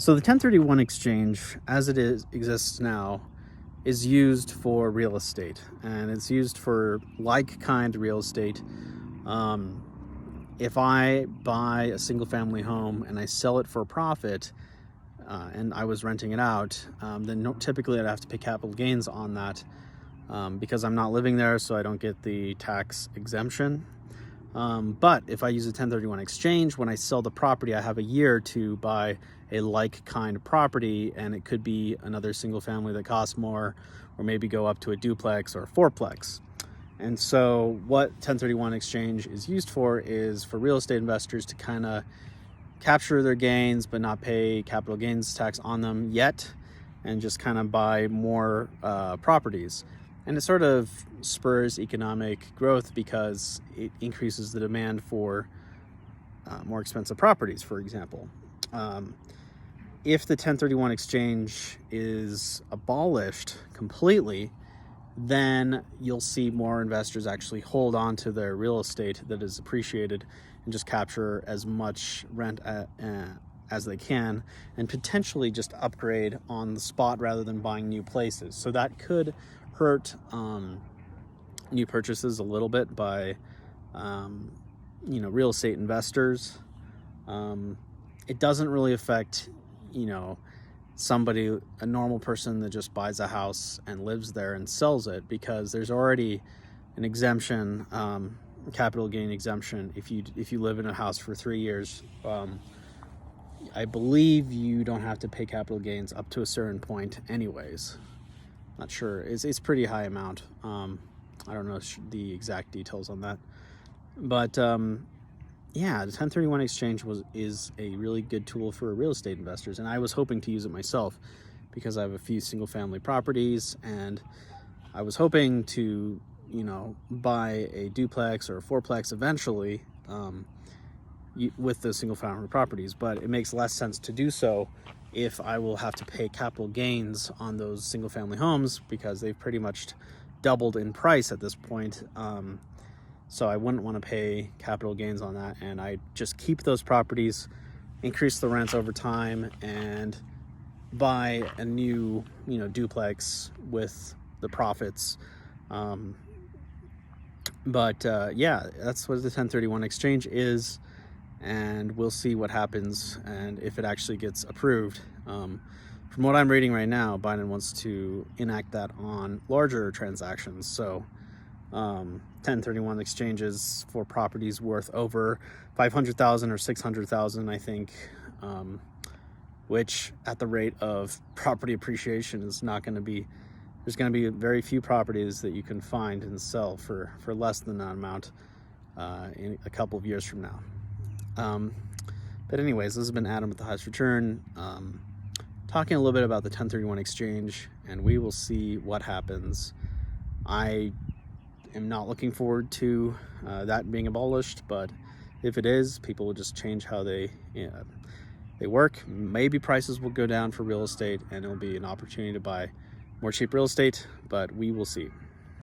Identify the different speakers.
Speaker 1: So the 1031 exchange, as exists now, is used for real estate, and it's used for like-kind real estate. Um, if I buy a single-family home and I sell it for a profit, and I was renting it out, then typically I'd have to pay capital gains on that because I'm not living there, so I don't get the tax exemption. But if I use a 1031 exchange, when I sell the property, I have a year to buy a like kind property, and it could be another single family that costs more, or maybe go up to a duplex or a fourplex. And so what 1031 exchange is used for is for real estate investors to kind of capture their gains but not pay capital gains tax on them yet, and just kind of buy more properties. And it sort of spurs economic growth because it increases the demand for more expensive properties, for example. If the 1031 exchange is abolished completely, then you'll see more investors actually hold on to their real estate that is appreciated and just capture as much rent as they can, and potentially just upgrade on the spot rather than buying new places. So that could hurt new purchases a little bit by real estate investors. It doesn't really affect somebody, a normal person that just buys a house and lives there and sells it, because there's already an exemption, capital gain exemption, if you live in a house for 3 years. I believe you don't have to pay capital gains up to a certain point anyways. Not sure. It's pretty high amount. I don't know the exact details on that, but yeah, the 1031 exchange is a really good tool for real estate investors, and I was hoping to use it myself because I have a few single family properties, and I was hoping to buy a duplex or a fourplex eventually with the single family properties, but it makes less sense to do so if I will have to pay capital gains on those single family homes, because they've pretty much doubled in price at this point. So I wouldn't want to pay capital gains on that, and I just keep those properties, increase the rents over time, and buy a new duplex with the profits. Yeah, that's what the 1031 exchange is, and we'll see what happens and if it actually gets approved. From what I'm reading right now, Biden wants to enact that on larger transactions. So 1031 exchanges for properties worth over 500,000 or 600,000, I think, which at the rate of property appreciation is not going to be, there's going to be very few properties that you can find and sell for less than that amount in a couple of years from now. But anyways, this has been Adam with the Highest Return, talking a little bit about the 1031 exchange, and we will see what happens. I am not looking forward to that being abolished, but if it is, people will just change how they work. Maybe prices will go down for real estate, and it'll be an opportunity to buy more cheap real estate, but we will see.